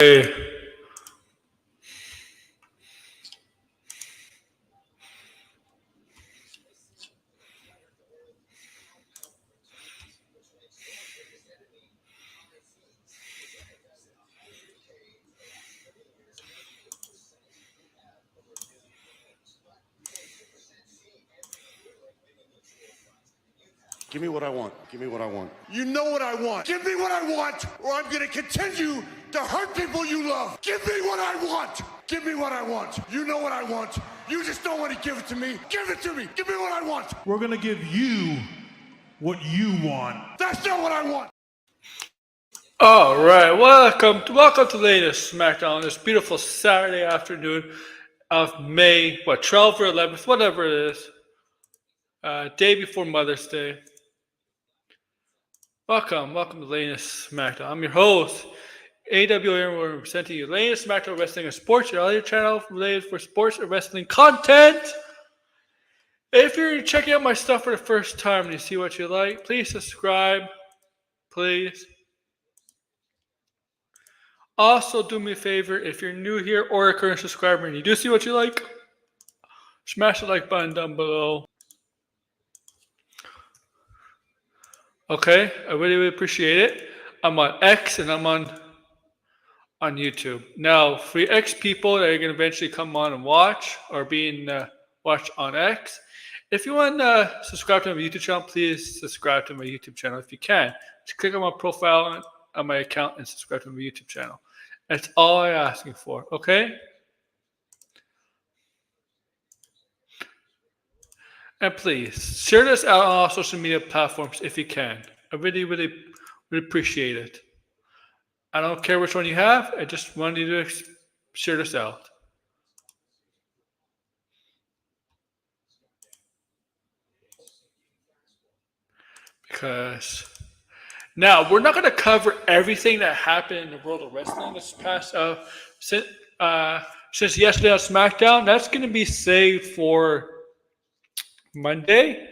Hey, Give me what I want. Give me what I want. You know what I want. Give me what I want, or I'm going to continue to hurt people you love. Give me what I want. Give me what I want. You know what I want. You just don't want to give it to me. Give it to me. Give me what I want. We're going to give you what you want. That's not what I want. all right. Welcome to the latest SmackDown on this beautiful Saturday afternoon of May 12th or 11th, whatever it is, day before Mother's Day. Welcome to the latest SmackDown. I'm your host, AEW Anarchy, presenting you the latest SmackDown Wrestling and Sports, your other channel related for sports and wrestling content. If you're checking out my stuff for the first time and you see what you like, please subscribe, please. Also, do me a favor, if you're new here or a current subscriber and you do see what you like, smash the like button down below. Okay, I really appreciate it. I'm on X and I'm on YouTube. Now, for the X people that are going to eventually come on and watch or being watched on X, if you want to subscribe to my YouTube channel, please subscribe to my YouTube channel if you can. Just click on my profile on my account and subscribe to my YouTube channel. That's all I'm asking for, okay? And please, share this out on all social media platforms if you can. I really appreciate it. I don't care which one you have. I just want you to share this out. Because now we're not going to cover everything that happened in the world of wrestling this past since yesterday on SmackDown. That's going to be saved for Monday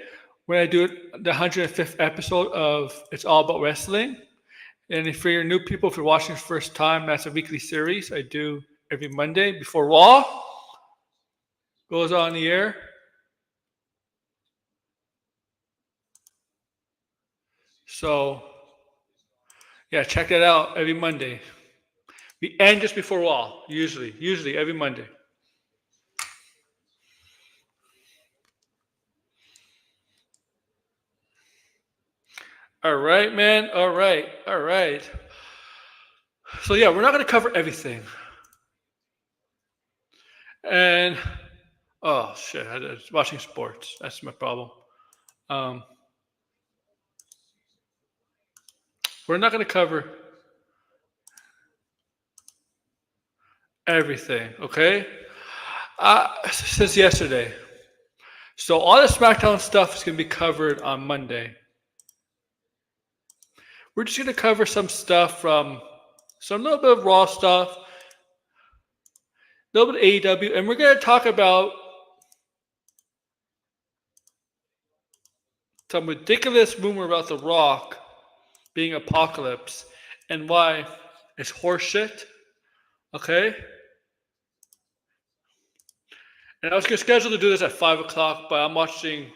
when I do the 105th episode of It's All About Wrestling. And if you're new people, if you're watching the first time, that's a weekly series I do every Monday before Raw goes on the air. So, yeah, check that out every Monday. We end just before Raw, usually every Monday. All right, man. All right. So, yeah, we're not going to cover everything. And, oh, shit, I was watching sports. That's my problem. We're not going to cover everything, okay? Since yesterday. So, all the SmackDown stuff is going to be covered on Monday. We're just going to cover some stuff from some little bit of Raw stuff, a little bit of AEW, and we're going to talk about some ridiculous rumor about The Rock being Apocalypse and why it's horseshit. Okay? And I was scheduled to do this at 5 o'clock, but I'm watching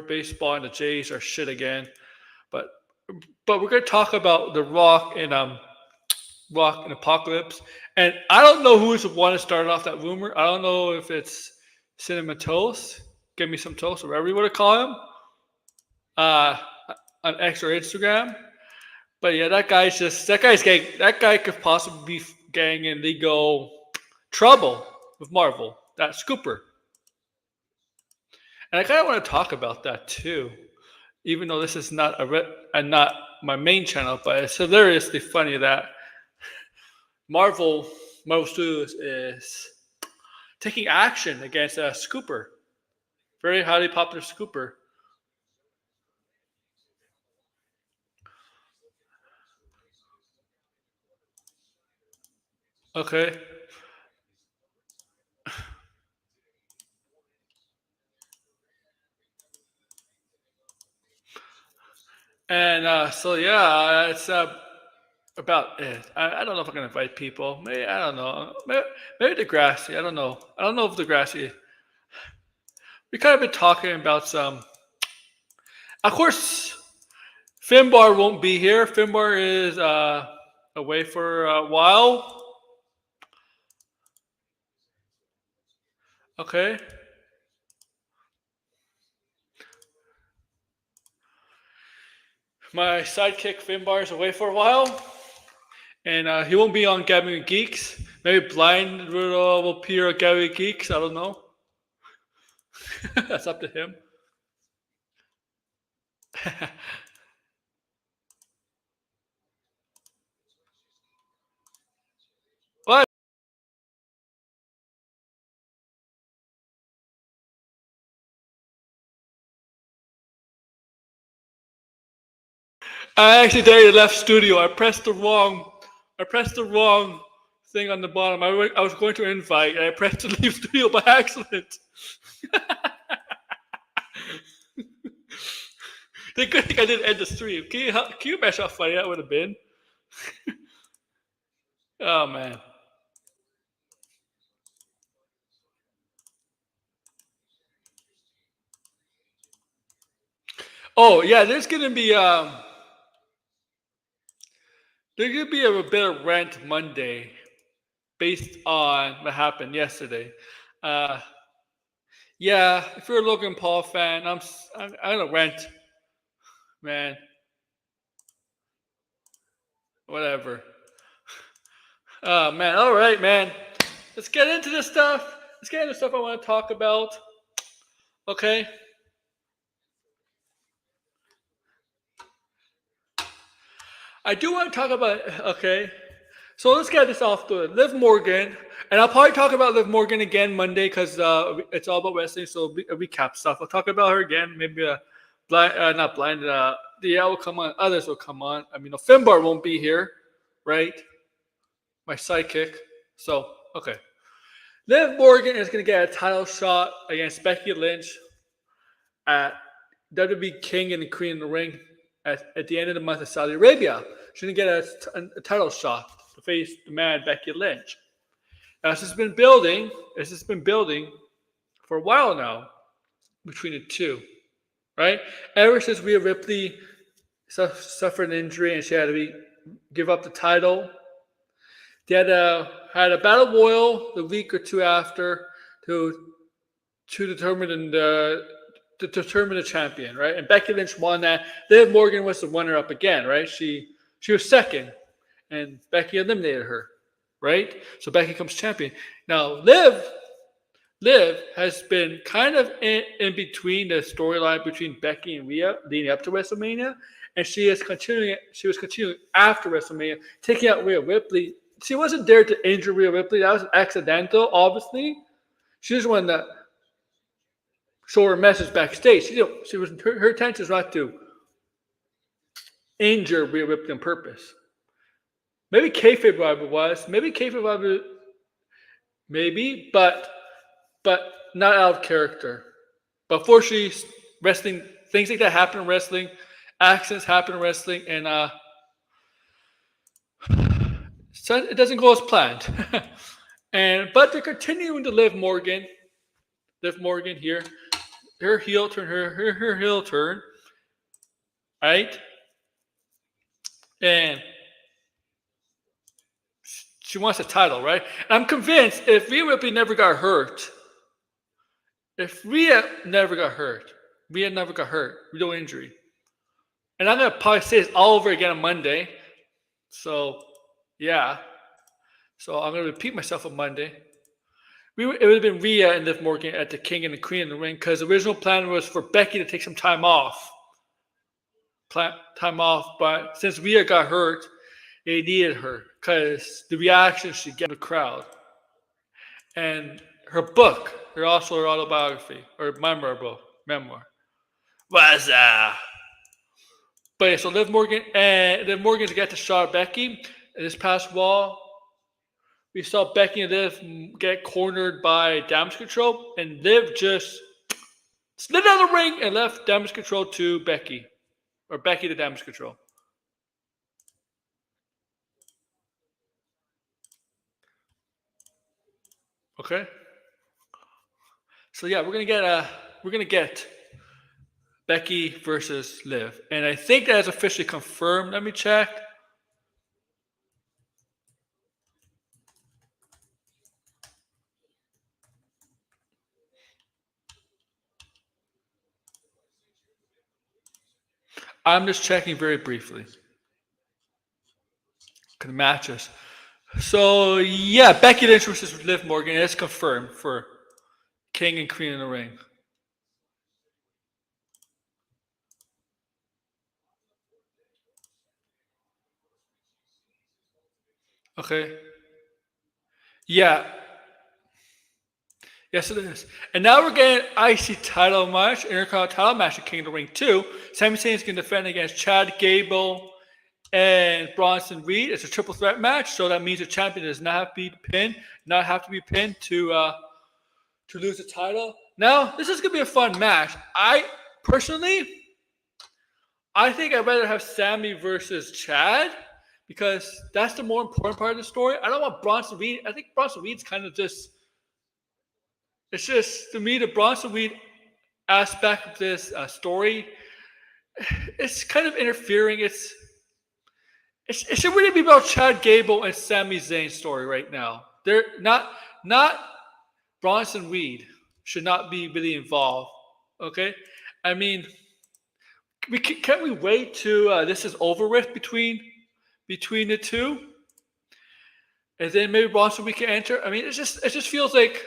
baseball, and the Jays are shit again. But we're going to talk about The Rock and Apocalypse. And I don't know who's the one that started off that rumor. I don't know if it's Cinema Toast, Give Me Some Toast, or whatever you want to call him, on X or Instagram. But yeah, that guy could possibly be getting in legal trouble with Marvel. That Scooper. And I kind of want to talk about that too, even though this is not not my main channel. But it's hilariously funny that Marvel Studios is taking action against a Scooper, very highly popular Scooper. Okay. And so yeah, it's about it. I don't know if I'm gonna invite people. Maybe I don't know. Maybe Degrassi. I don't know. I don't know if Degrassi. We kind of been talking about some. Of course, Finbar won't be here. Finbar is away for a while. Okay. My sidekick Finbar is away for a while. And he won't be on Gathering Geeks. Maybe Blind will appear on Gathering Geeks. I don't know. That's up to him. Well, I accidentally left studio. I pressed the wrong thing on the bottom. I was going to invite, and I pressed to leave studio by accident. They could think I didn't end the stream. Can you imagine how funny that would have been? Oh man. Oh yeah, there's gonna be a bit of rant Monday based on what happened yesterday. Uh, yeah, if you're a Logan Paul fan, I'm gonna rant, man. Whatever. Oh man. All right, man. Let's get into this stuff. Let's get into stuff I want to talk about. Okay. I do want to talk about. Okay. So let's get this off to it. Liv Morgan, and I'll probably talk about Liv Morgan again Monday because it's all about wrestling. So a recap stuff. I'll talk about her again. Maybe not blind. The will come on. Others will come on. I mean, Finbar won't be here, right? My sidekick. So okay. Liv Morgan is going to get a title shot against Becky Lynch at WWE King and Queen in the Ring at the end of the month in Saudi Arabia. She's going to get a title shot to face the man Becky Lynch. Now, this has been building. This has been building for a while now between the two, right? Ever since Rhea Ripley suffered an injury and she had to give up the title. They had a battle royal the week or two after to determine the champion, right? And Becky Lynch won that. Liv Morgan was the runner-up again, right? She was second, and Becky eliminated her, right? So Becky comes champion. Now Liv has been kind of in between the storyline between Becky and Rhea leading up to WrestleMania, and she was continuing after WrestleMania, taking out Rhea Ripley. She wasn't there to injure Rhea Ripley. That was accidental, obviously. She was the one that showed her message backstage. Her intention was not to injure Rhea Ripley on purpose. Maybe kayfabe Robert was. Maybe kayfabe Robert. Maybe, but not out of character. But unfortunately, wrestling, things like that happen in wrestling. Accidents happen in wrestling, and so it doesn't go as planned. But they're continuing to Liv Morgan here, her heel turn, her heel turn, right? And she wants a title, right? And I'm convinced if Rhea Ripley never got hurt, Rhea never got hurt, no injury. And I'm gonna probably say this all over again on Monday. So yeah. So I'm gonna repeat myself on Monday. It would have been Rhea and Liv Morgan at the King and the Queen in the ring because the original plan was for Becky to take some time off. But since Rhea got hurt, they needed her because the reaction she get from the crowd. And her book, her autobiography or memoir, was But yeah, so Liv Morgan's got to shot Becky. And this past wall, we saw Becky and Liv get cornered by Damage Control, and Liv just slid out of the ring and left Damage Control to Becky, or Becky to Damage Control. Okay. So yeah, we're gonna get Becky versus Liv, and I think that is officially confirmed. Let me check. I'm just checking very briefly. The matches. So yeah, Becky Lynch versus Liv Morgan is confirmed for King and Queen in the ring. Okay. Yeah. Yes, it is. And now we're getting IC title match, Intercontinental title match at King of the Ring 2. Sami Zayn is going to defend against Chad Gable and Bronson Reed. It's a triple threat match, so that means the champion does not have to be pinned to lose the title. Now, this is going to be a fun match. Personally, I think I'd rather have Sammy versus Chad because that's the more important part of the story. I don't want Bronson Reed. I think Bronson Reed's kind of just. It's just to me the Bronson Reed aspect of this story. It's kind of interfering. It should really be about Chad Gable and Sami Zayn's story right now. They're not Bronson Reed should not be really involved. Okay, I mean, can't we wait till this is over with between the two, and then maybe Bronson Reed can enter? I mean, it just feels like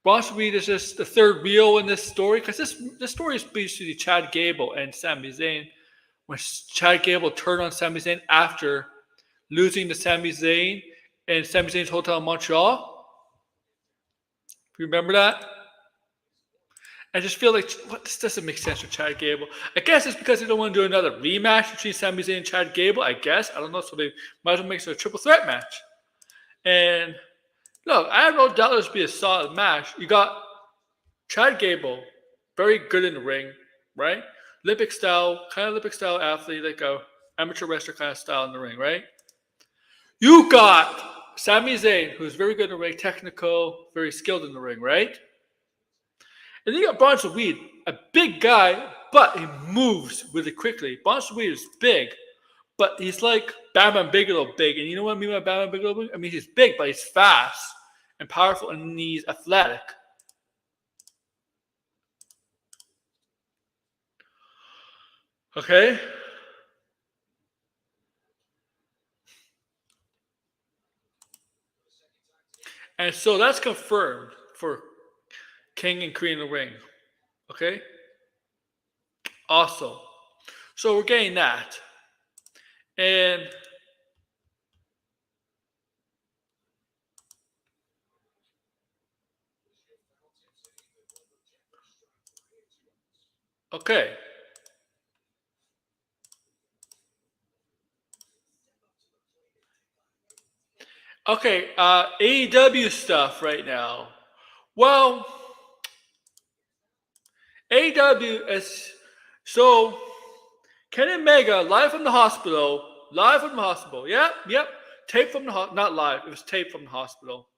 Bronson Reed is just the third wheel in this story because this story is basically Chad Gable and Sami Zayn. When Chad Gable turned on Sami Zayn after losing to Sami Zayn in Sami Zayn's hotel in Montreal. You remember that? I just feel like this doesn't make sense for Chad Gable. I guess it's because they don't want to do another rematch between Sami Zayn and Chad Gable. I guess I don't know, so they might as well make it a triple threat match. And look, I have no doubt this will be a solid match. You got Chad Gable, very good in the ring, right? Olympic style athlete, like a amateur wrestler kind of style in the ring, right? You got Sami Zayn, who's very good in the ring, technical, very skilled in the ring, right? And then you got Bronson Reed, a big guy, but he moves really quickly. Bronson Reed is big, but he's like Bam Bam Bigelow big. And you know what I mean by Bam Bam Bigelow big? I mean, he's big, but he's fast and powerful, and he's athletic. Okay? And so that's confirmed for King and Queen in the ring. Okay? Awesome. So we're getting that. And okay. Okay, AEW stuff right now. Well, AEW is so Kenny Omega live from the hospital. Yep. Tape from the hospital. Not live. It was tape from the hospital.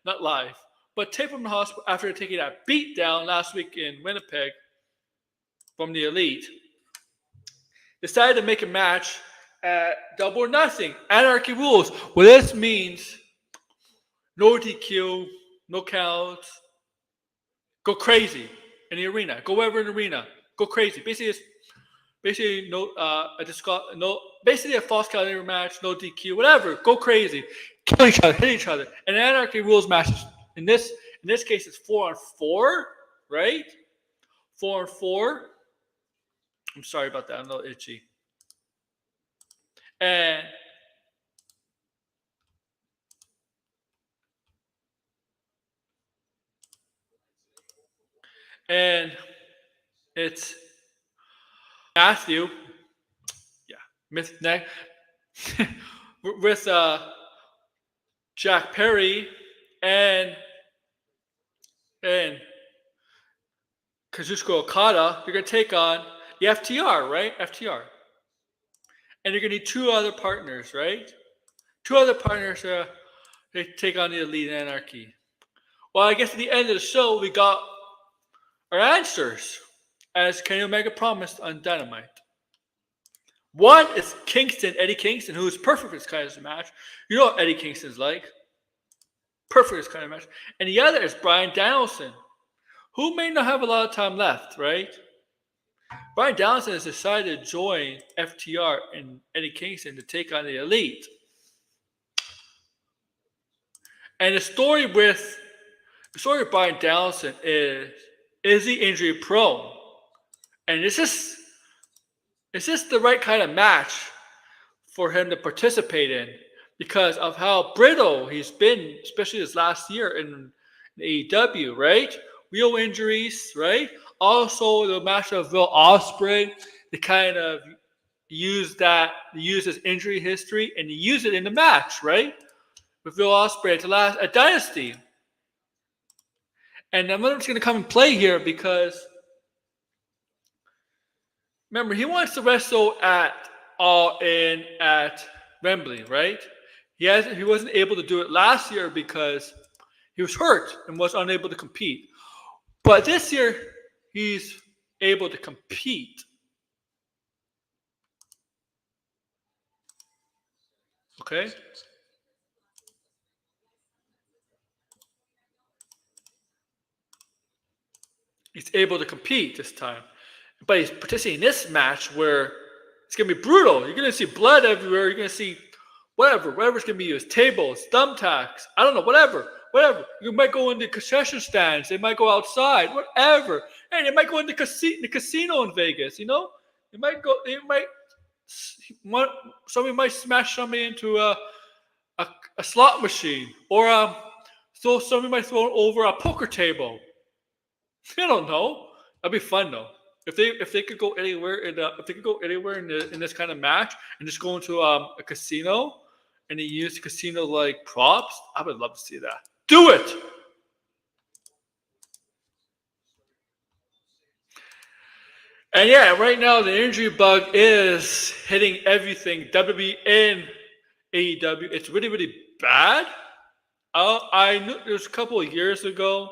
Not live, but tape from the hospital after taking that beat down last week in Winnipeg from the Elite. Decided to make a match at Double or Nothing. Anarchy rules. Well, this means no DQ, no counts. Go crazy in the arena. Go wherever in the arena. Go crazy. Basically basically a false count match, no DQ, whatever. Go crazy. Kill each other, hit each other. And Anarchy rules matches. In this case, it's 4-on-4, right? 4-on-4. I'm sorry about that. I'm a little itchy. And it's Matthew, with Jack Perry and Kazuchika Okada. You're gonna take on the FTR, right? FTR, and you're gonna need two other partners, right? Two other partners. They take on the Elite Anarchy. Well, I guess at the end of the show, we got our answers, as Kenny Omega promised on Dynamite. One is Kingston, Eddie Kingston, who is perfect for this kind of match. You know what Eddie Kingston's like. Perfect for this kind of match. And the other is Bryan Danielson, who may not have a lot of time left, right? Bryan Danielson has decided to join FTR and Eddie Kingston to take on the Elite. And the story with Bryan Danielson is he injury prone? And is this the right kind of match for him to participate in because of how brittle he's been, especially this last year in AEW, right? Real injuries, right? Also, the match of Will Ospreay, they kind of use his injury history and use it in the match, right? With Will Ospreay at Dynasty. And I'm just going to come and play here because remember, he wants to wrestle at All In at Wembley, right? He wasn't able to do it last year because he was hurt and was unable to compete. But this year, he's able to compete. Okay? He's able to compete this time. But he's participating in this match where it's going to be brutal. You're going to see blood everywhere. You're going to see whatever's going to be used. Tables, thumbtacks, I don't know, whatever. You might go into concession stands. They might go outside, whatever. Hey, they might go into the casino in Vegas, you know? Somebody might smash somebody into a slot machine. Or so somebody might throw over a poker table. I don't know. That'd be fun though. If they could go anywhere in this kind of match and just go into a casino and they use casino like props, I would love to see that. Do it. And yeah, right now the injury bug is hitting everything. WWE and AEW. It's really, really bad. I knew there was a couple of years ago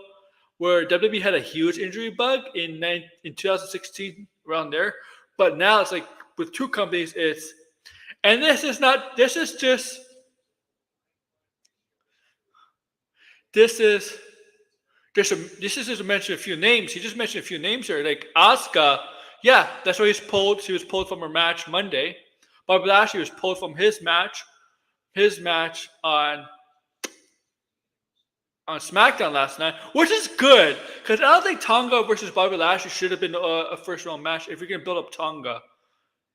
where WWE had a huge injury bug in 2016, around there. But now it's like with two companies, this is just to mention a few names. He just mentioned a few names here, like Asuka. Yeah, that's why he was pulled. She was pulled from her match Monday. Bobby Lashley was pulled from his match on SmackDown last night, which is good because I don't think Tonga versus Bobby Lashley should have been a first round match if you're going to build up Tonga,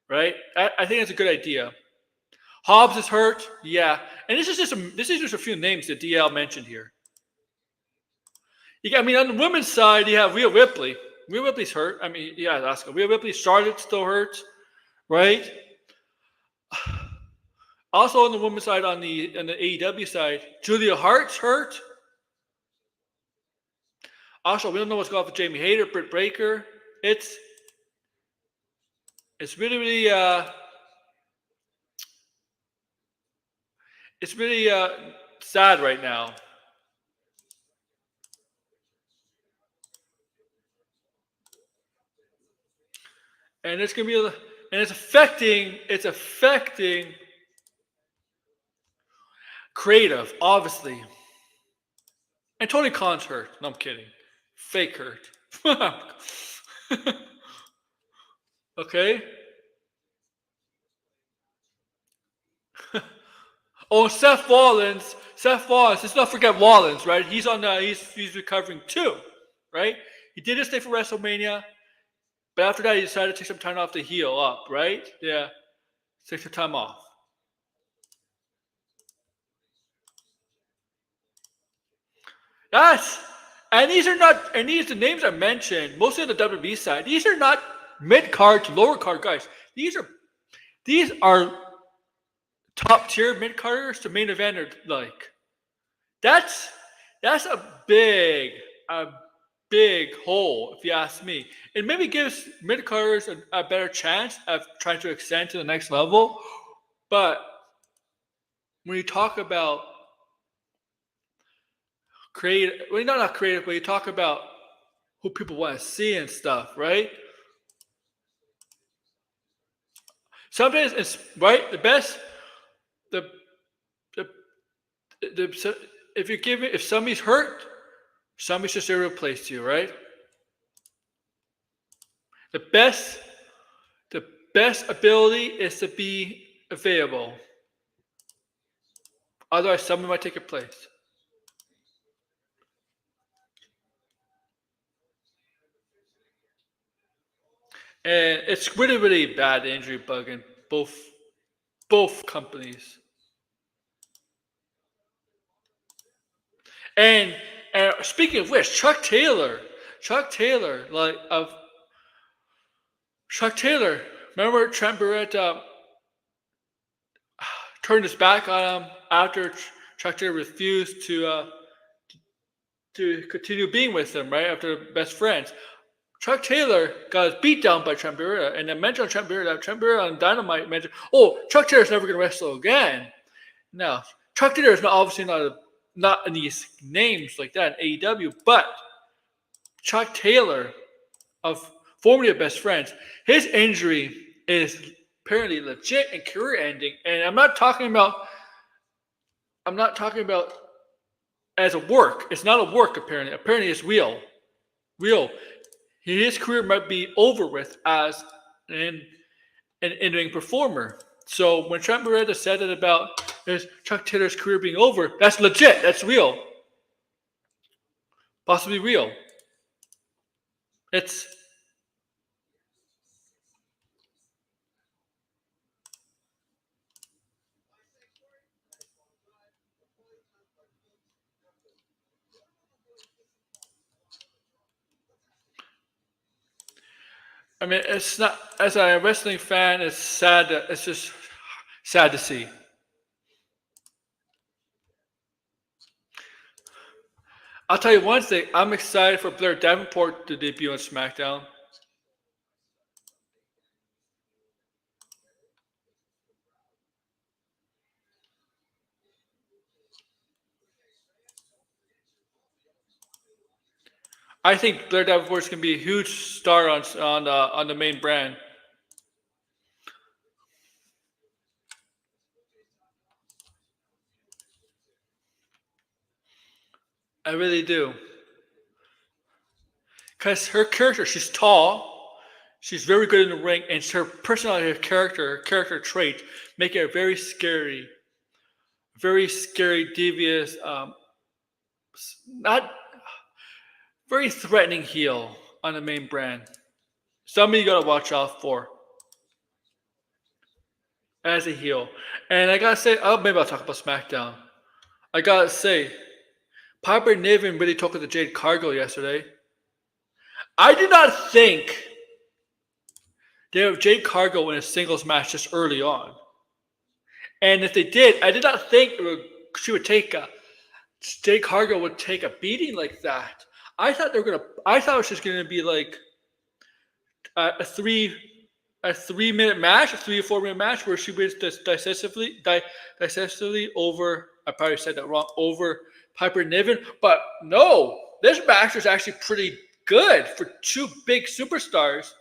right? I think that's a good idea. Hobbs is hurt, yeah, and this is just a few names that DL mentioned here. On the women's side, you have Rhea Ripley. Rhea Ripley's hurt. Asuka. Rhea Ripley, Charlotte's still hurt, right? Also on the women's side, on the AEW side, Julia Hart's hurt. Also, we don't know what's going on with Jamie Hayter, Britt Baker. It's really, really, sad right now. And it's gonna be, it's affecting creative, obviously. And Tony Khan's hurt. No, I'm kidding. Fake hurt. Okay. Oh, Seth Rollins. Let's not forget Rollins, right? He's recovering too, right? He didn't stay for WrestleMania, but after that he decided to take some time off to heal up, right? Yeah, take some time off. These the names I mentioned, mostly on the WWE side. These are not mid card to lower card guys. These are top tier mid carders to main eventer like. That's a big hole if you ask me. It maybe gives mid carders a better chance of trying to extend to the next level. But when you talk about creative. Well, not creative, but you talk about who people want to see and stuff, right? Sometimes it's right. The best, the the if you give it, if somebody's hurt, somebody's just there to replace you, right? The best, the best ability is to be available. Otherwise, someone might take your place. And it's really, really bad injury bug in both companies. And speaking of which, Chuck Taylor, Chuck Taylor. Remember Trent Barrett turned his back on him after Chuck Taylor refused to continue being with him, right? After best friends. Chuck Taylor got his beat down by Trent Barrett, and then mentioned Trent Barrett on Dynamite mentioned, oh, Chuck Taylor's never going to wrestle again. Now, Chuck Taylor is obviously not in these names like that in AEW, but Chuck Taylor of formerly best friends, his injury is apparently legit and career ending. And I'm not talking about as a work. It's not a work apparently. Apparently it's real. His career might be over with as an in-ring performer. So when Trent Barretta said it about Chuck Taylor's career being over, that's legit. That's real. Possibly real. It's I mean, it's not, as a wrestling fan, it's sad. It's just sad to see. I'll tell you one thing. I'm excited for Blair Davenport to debut on SmackDown. I think Blair Davenport is going to be a huge star on the main brand. I really do. Because her character, she's tall, she's very good in the ring, and her personality, her character traits make her very scary, devious, not very threatening heel on the main brand. Somebody you gotta watch out for as a heel. And I gotta say, maybe I'll talk about SmackDown. I gotta say, Piper Niven really took it to Jade Cargill yesterday. I did not think they would have Jade Cargill in a singles match just early on. And if they did, I did not think Jade Cargill would take a beating like that. I thought it was just gonna be like a 3-minute match, a 3 or 4 minute match where she wins decisively over. I probably said that wrong. Over Piper Niven, but no, this match was actually pretty good for two big superstars.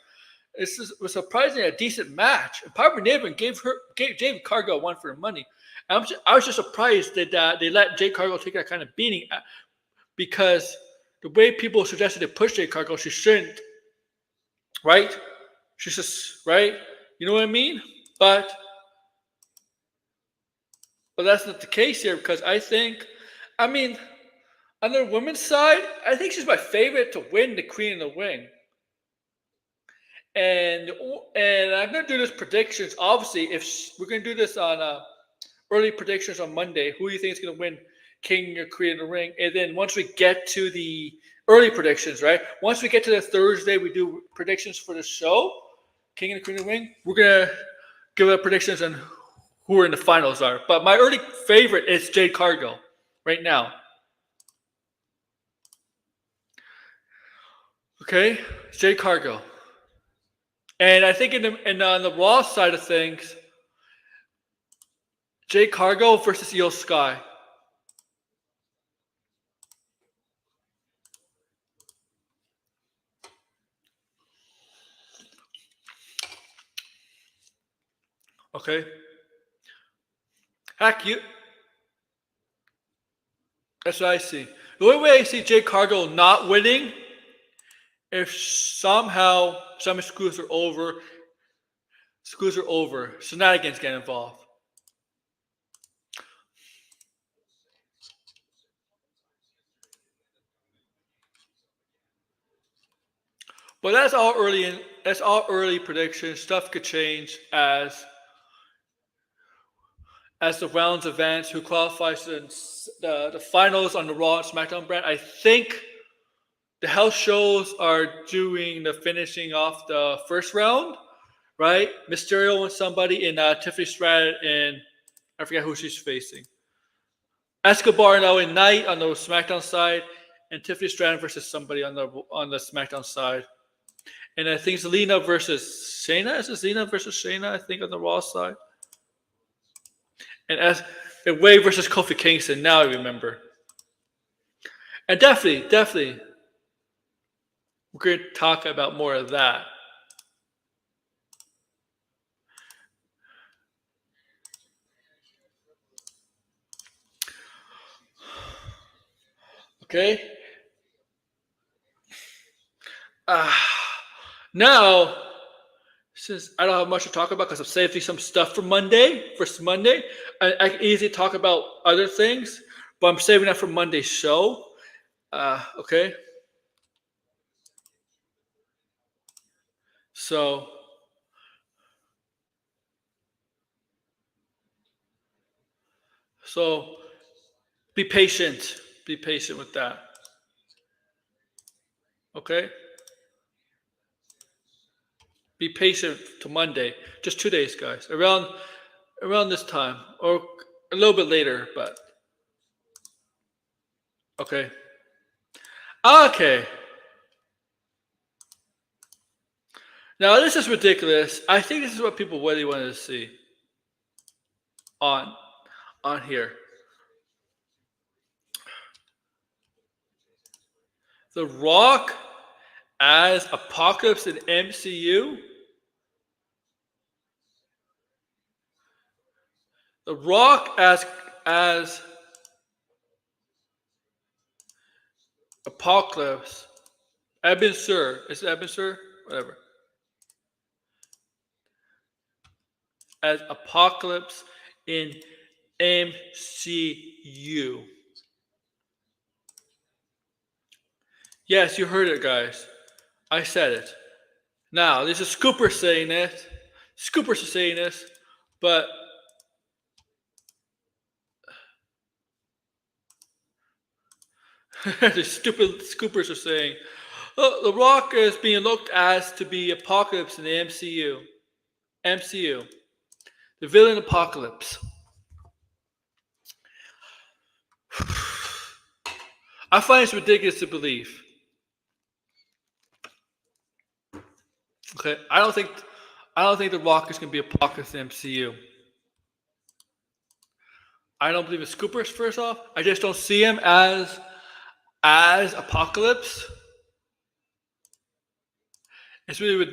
Was surprisingly a decent match. And Piper Niven gave Jade Cargill a run for her money. I was just surprised that they let Jade Cargill take that kind of beating because the way people suggested to push Jade Cargill, she shouldn't. Right? She's just right. You know what I mean? But that's not the case here because on the women's side, I think she's my favorite to win the Queen of the Ring. And I'm gonna do this predictions. Obviously, if we're gonna do this on early predictions on Monday, who do you think is gonna win King or Queen of the Ring? And then once we get to the early predictions, right? Once we get to the Thursday, we do predictions for the show, King and Queen of the Ring. We're gonna give out predictions on who in the finals are. But my early favorite is Jade Cargill right now. Okay, Jade Cargill. And I think on the Raw side of things, Jade Cargill versus Io Sky. Okay. Heck, you. That's what I see. The only way I see Jade Cargill not winning if somehow some screws are over, shenanigans get involved. But that's all early predictions. Stuff could change as the rounds advance. Who qualifies to the finals on the Raw and SmackDown brand? I think the house shows are doing the finishing off the first round, right? Mysterio and somebody in Tiffany Stratton and I forget who she's facing. Escobar and Owen Knight on the SmackDown side, and Tiffany Stratton versus somebody on the SmackDown side. And I think Zelina versus Shayna. Is it Zelina versus Shayna? I think on the Raw side. And Wade versus Kofi Kingston. Now I remember. And definitely, we're going to talk about more of that. Okay. Now, since I don't have much to talk about because I'm saving some stuff for Monday, I can easily talk about other things, but I'm saving that for Monday's show. Okay. So be patient. Be patient with that. Okay? Be patient to Monday. Just 2 days, guys. Around this time. Or a little bit later, but okay. Okay. Now this is ridiculous. I think this is what people really wanted to see on here. The Rock as Apocalypse in MCU. The Rock as Apocalypse. Eben Sur. Is it Eben Sur? Whatever. As Apocalypse in MCU. Yes, you heard it, guys. I said it. Now, this is Scooper saying it. Scoopers are saying this, but the stupid Scoopers are saying, oh, The Rock is being looked as to be Apocalypse in the MCU. MCU. The villain Apocalypse. I find this ridiculous to believe. Okay, I don't think The Rock is going to be Apocalypse in MCU. I don't believe it's Scoopers. First off, I just don't see him as Apocalypse. It's really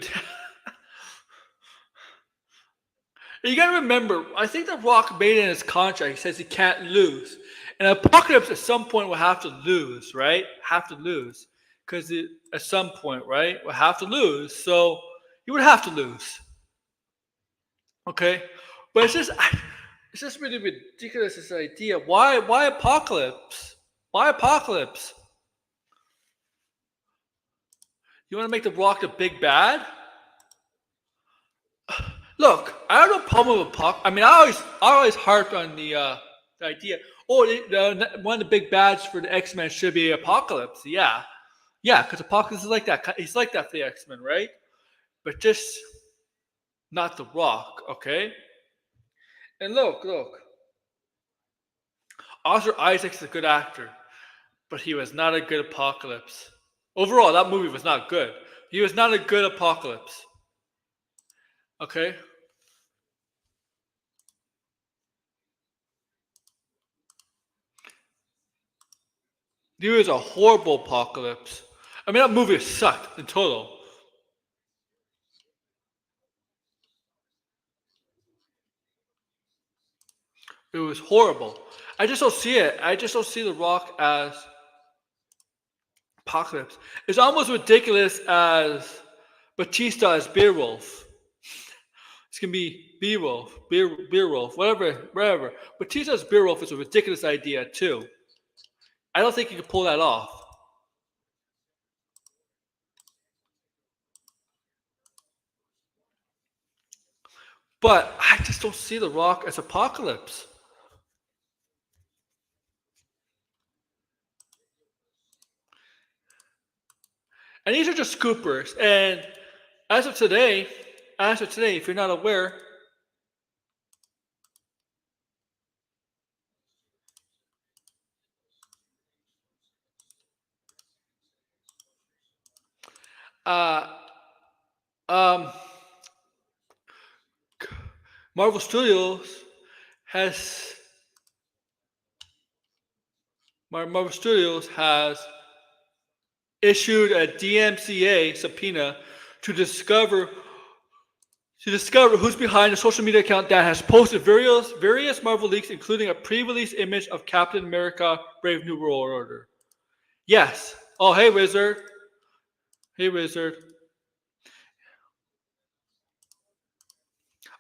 you got to remember. I think The Rock made it in his contract. He says he can't lose, and Apocalypse at some point will have to lose, right? Have to lose because at some point, right, will have to lose. So you would have to lose. Okay, but it's just really ridiculous, this idea. Why Apocalypse? Why Apocalypse? You want to make The Rock the big bad? Look, I have no problem with Apocalypse. I mean, I always harped on the idea. Oh, one of the big bads for the X-Men should be Apocalypse. Yeah, because Apocalypse is like that. He's like that for the X-Men, right? But just not The Rock, okay? And look. Oscar Isaac's a good actor, but he was not a good Apocalypse. Overall, that movie was not good. He was not a good Apocalypse. Okay? He was a horrible Apocalypse. I mean, that movie sucked in total. It was horrible. I just don't see it. I just don't see The Rock as Apocalypse. It's almost ridiculous as Batista as Beowulf. It's gonna be Beowulf, Beowulf, whatever. Batista as Beowulf is a ridiculous idea too. I don't think you can pull that off. But I just don't see The Rock as Apocalypse. And these are just scoopers. And as of today, if you're not aware, uh, um, Marvel Studios has issued a DMCA subpoena to discover who's behind a social media account that has posted various Marvel leaks, including a pre-release image of Captain America: Brave New World Order. Yes. Oh, hey, Wizard. Hey, Wizard.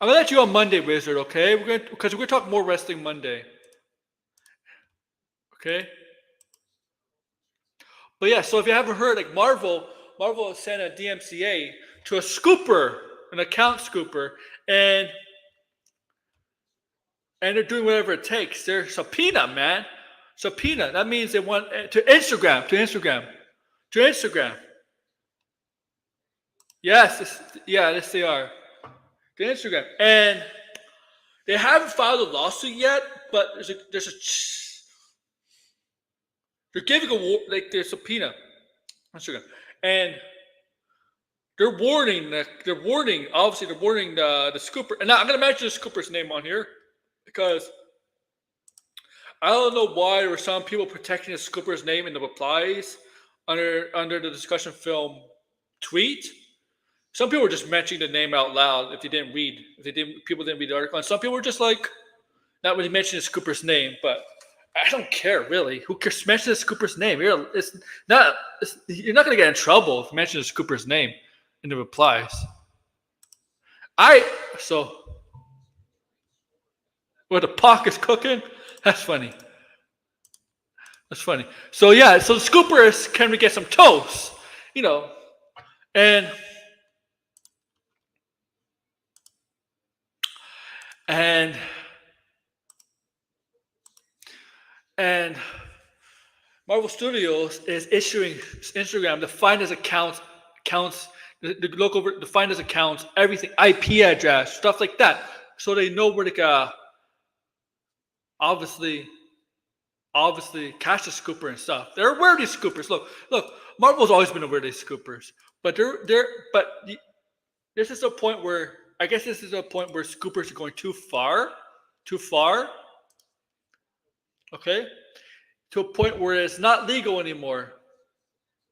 I'm gonna let you on Monday, Wizard. Okay, because we're gonna talk more wrestling Monday. Okay. But yeah, so if you haven't heard, like Marvel sent a DMCA to a scooper, an account scooper, and they're doing whatever it takes. They're subpoena, man. Subpoena. That means they want to Instagram. Yes, yes they are. To Instagram, and they haven't filed a lawsuit yet, but they're giving their subpoena Instagram, and they're warning the scooper. And now I'm gonna mention the scooper's name on here because I don't know why there were some people protecting the scooper's name in the replies under the discussion film tweet. Some people were just mentioning the name out loud if people didn't read the article. And some people were just like, not really mentioning the scooper's name, but I don't care really. Who cares? Mention the scooper's name. You're not going to get in trouble if you mention the scooper's name in the replies. Where the Pac is cooking? That's funny. So yeah, so the scoopers can we get some toast? And Marvel Studios is issuing Instagram to find his accounts, the local to find his accounts, everything, IP address, stuff like that, so they know where to obviously catch the scooper and stuff. They're aware of these scoopers. Look, Marvel's always been aware of these scoopers, but this is a point where scoopers are going too far. Okay, to a point where it's not legal anymore.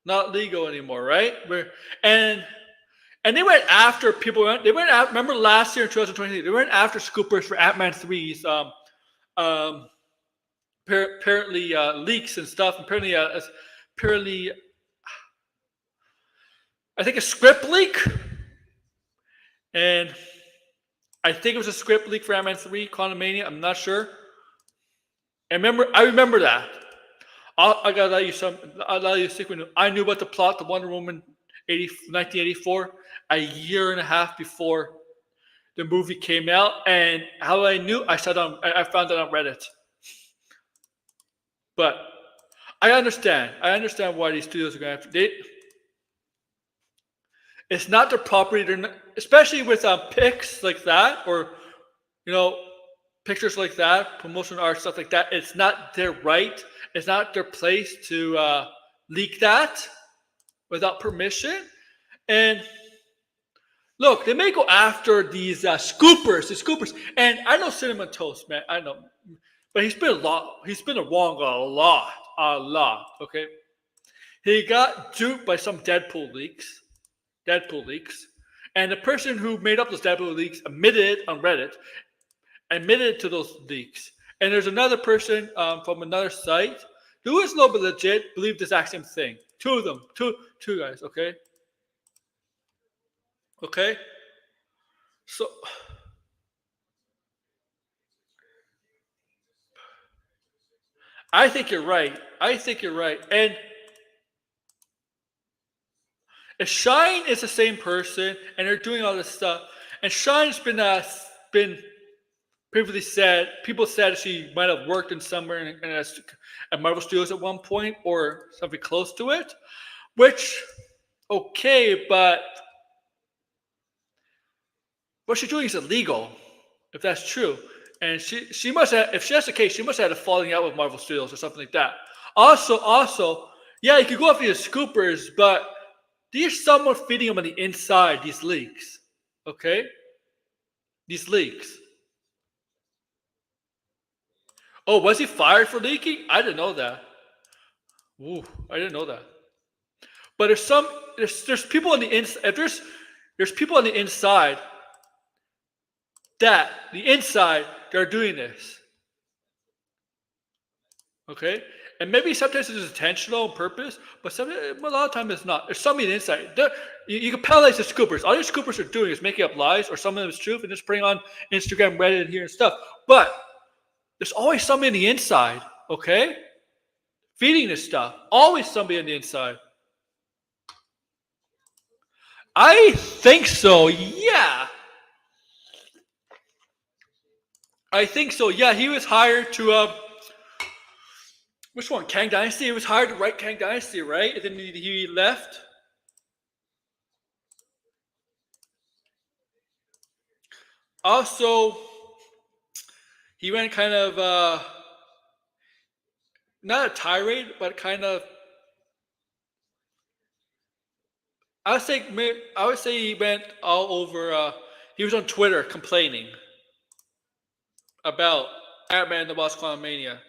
Right? And they went after people. Remember last year in 2023, they went after scoopers for Ant-Man 3's apparently leaks and stuff. Apparently, I think a script leak. And I think it was a script leak for Ant-Man 3, Quantumania. I'm not sure. I remember that. I gotta tell you a secret. I knew about the plot, the Wonder Woman 1984, a year and a half before the movie came out. And how I knew, I found it on Reddit. But I understand why these studios are going to have to. It's not their property, especially with pics like that, or pictures like that, promotional art, stuff like that. It's not their right. It's not their place to leak that without permission. And look, they may go after these scoopers. And I know Cinnamon Toast, man. I know, but he's been wrong a lot. Okay, he got duped by some Deadpool leaks. And the person who made up those Deadpool leaks admitted on Reddit, to those leaks. And there's another person from another site who is a little bit legit, believe the exact same thing. Two of them, two guys. Okay. So I think you're right. And if Shine is the same person and they're doing all this stuff, and Shine's been previously said, people said she might have worked in somewhere at Marvel Studios at one point or something close to it, which, okay, but what she's doing is illegal, if that's true. And she must have, if that's the case, she must have had a falling out with Marvel Studios or something like that. Also, yeah, you could go after the scoopers, but there's someone feeding them on the inside, these leaks. Okay? These leaks. Oh, was he fired for leaking? I didn't know that. Ooh, I didn't know that. But there's people on the inside. If there's people on the inside that are doing this. Okay? And maybe sometimes it's intentional on purpose, but a lot of times it's not. There's somebody on the inside. You can penalize the scoopers. All these scoopers are doing is making up lies, or some of them is truth, and just putting on Instagram, Reddit, here and stuff. But there's always somebody on the inside, okay? Feeding this stuff. Always somebody on the inside. I think so, yeah. I think so, yeah. He was hired to, which one? Kang Dynasty? He was hired to write Kang Dynasty, right? And then he left. Also, he went kind of, not a tirade, but kind of, I would say he went all over, he was on Twitter complaining about Ant-Man and the Wasp: Quantumania.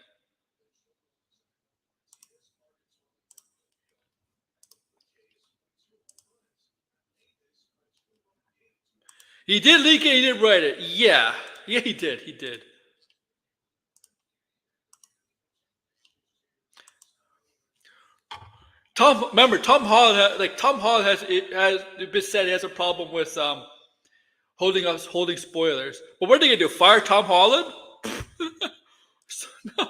He did leak it, he did write it. Yeah, he did. Tom Holland has been said he has a problem with holding spoilers. But what are they gonna do? Fire Tom Holland? No.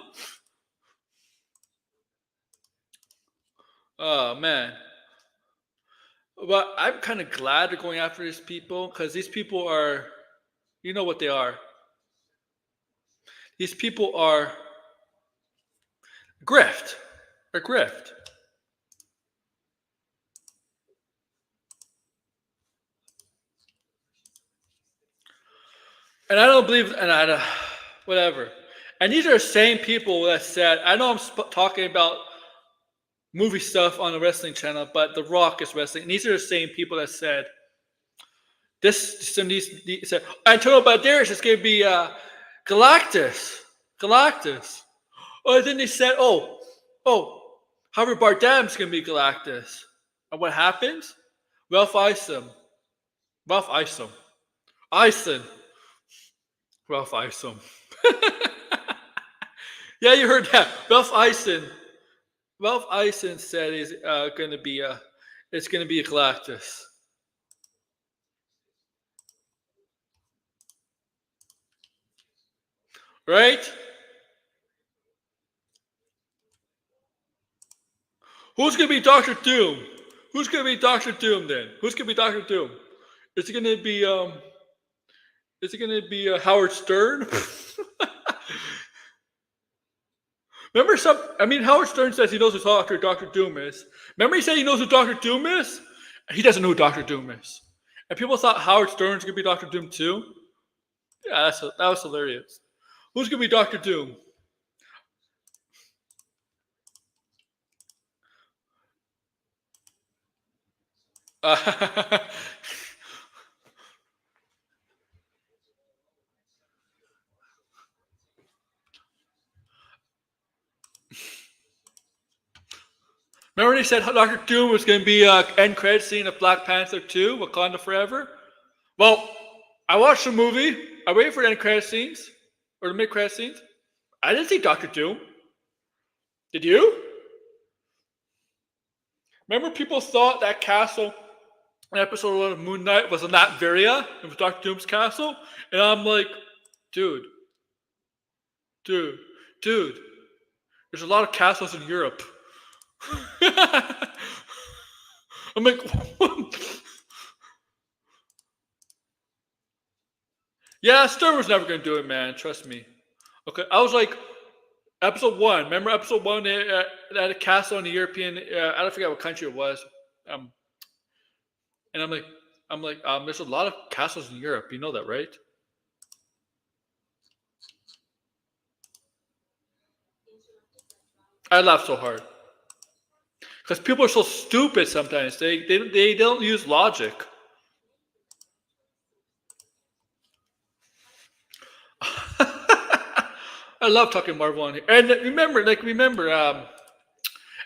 Oh man. But I'm kind of glad they're going after these people because these people are, you know what they are. These people are grift. They're grift. And I don't believe, whatever. And these are the same people that said, I know I'm talking about movie stuff on the wrestling channel, but The Rock is wrestling. And these are the same people that said, said, Antonio Banderas is going to be Galactus. Oh, then they said, Harvey Bardem's going to be Galactus. And what happens? Ralph Isom. Yeah, you heard that. Ralph Ison said it's going to be a Galactus. Right? Who's going to be Doctor Doom? Who's going to be Doctor Doom then? Who's going to be Doctor Doom? Is it going to be Howard Stern? Howard Stern says he knows who Doctor Doom is. Remember he said he knows who Doctor Doom is? He doesn't know who Doctor Doom is. And people thought Howard Stern's going to be Doctor Doom too? Yeah, that was hilarious. Who's going to be Doctor Doom? Remember they said Doctor Doom was going to be end credit scene of Black Panther 2, Wakanda Forever? Well, I watched the movie. I waited for the end credit scenes, or the mid credit scenes. I didn't see Doctor Doom. Did you? Remember, people thought that castle in episode 1 of Moon Knight was in Latveria. It was Doctor Doom's castle, and I'm like, dude, dude, dude. There's a lot of castles in Europe. I'm like, yeah, Star Wars never gonna do it, man. Trust me. Okay, I was like, episode 1. Remember episode 1? They had a castle in the European. I don't forget what country it was. Um, and I'm like, there's a lot of castles in Europe. You know that, right? I laughed so hard because people are so stupid sometimes. They don't use logic. I love talking Marvel on here. And remember, and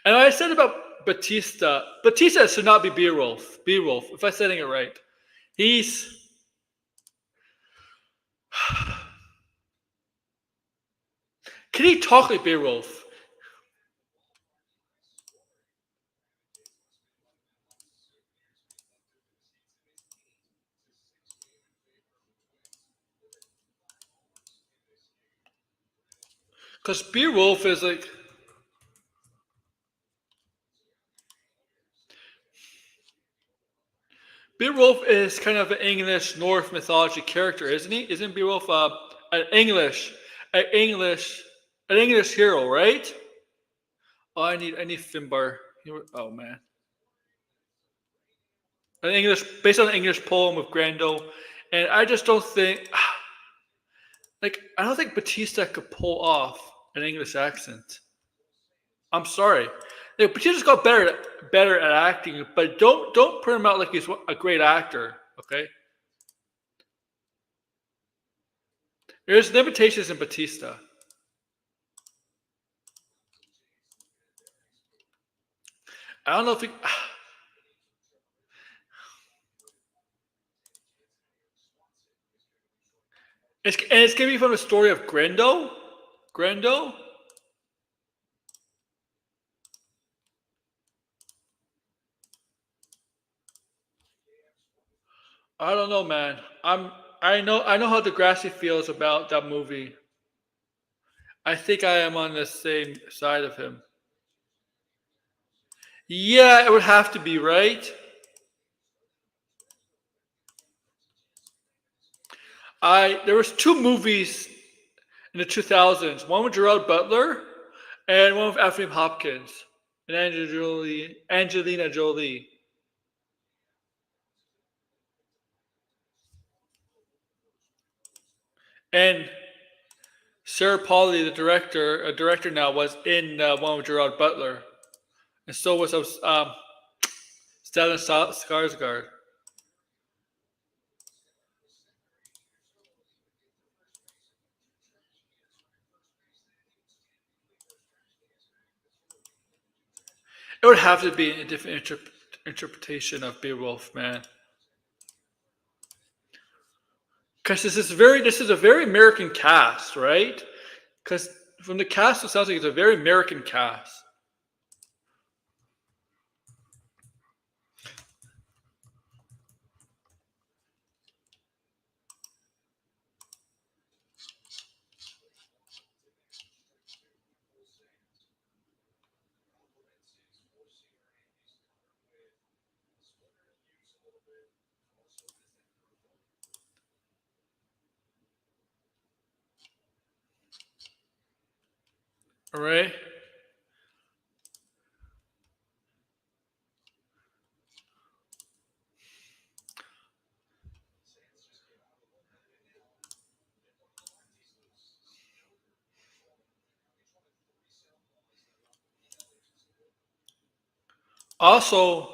I said about Batista. Batista should not be Beowulf. Beowulf, if I'm saying it right. He's can he talk like Beowulf? Because Beowulf is like Beowulf is kind of an English Norse mythology character, isn't he? Isn't Beowulf an English, an English, an English hero, right? Oh, I need Finbar. Oh man, an English based on an English poem of Grendel, and I just don't think I don't think Batista could pull off an English accent. I'm sorry. Batista's got better at acting, but don't put him out like he's a great actor. Okay, there's limitations in Batista. I don't know if he. It's gonna be from the story of Grendel. Grendel. I don't know, man. I know how Degrassi feels about that movie. I think I am on the same side of him. Yeah, it would have to be right. I there was two movies in the 2000s. One with Gerard Butler, and one with Anthony Hopkins and Angelina Jolie, and Sarah Polley, the director, a director now, was in one with Gerard Butler, and so was Stellan Skarsgård. It would have to be a different interpretation of Beowulf, man. Because this is a very American cast, right? Because from the cast, it sounds like it's a very American cast. All right. Also,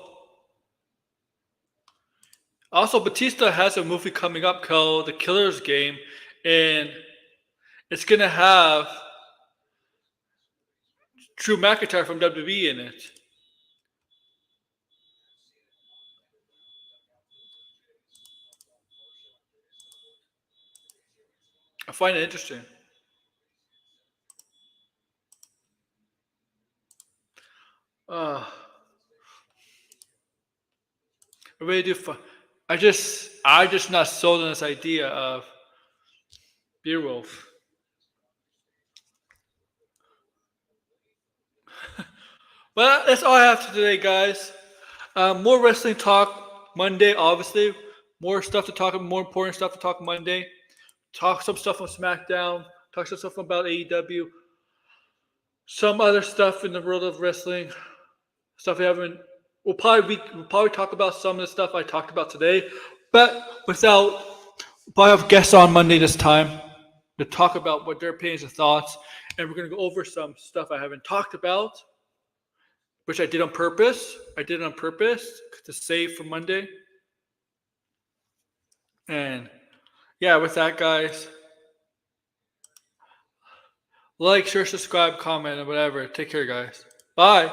also Batista has a movie coming up called The Killer's Game, and it's gonna have Drew McIntyre from WWE in it. I find it interesting. I really do. I just not sold on this idea of Beerwolf. Well, that's all I have for today, guys. More wrestling talk Monday, obviously. More stuff to talk about, more important stuff to talk Monday. Talk some stuff on SmackDown. Talk some stuff about AEW. Some other stuff in the world of wrestling. Stuff we haven't. We'll probably talk about some of the stuff I talked about today, but we'll probably have guests on Monday this time to talk about what their opinions and thoughts, and we're gonna go over some stuff I haven't talked about, which I did on purpose. I did it on purpose to save for Monday. And yeah, with that, guys, like, share, subscribe, comment, and whatever. Take care, guys. Bye.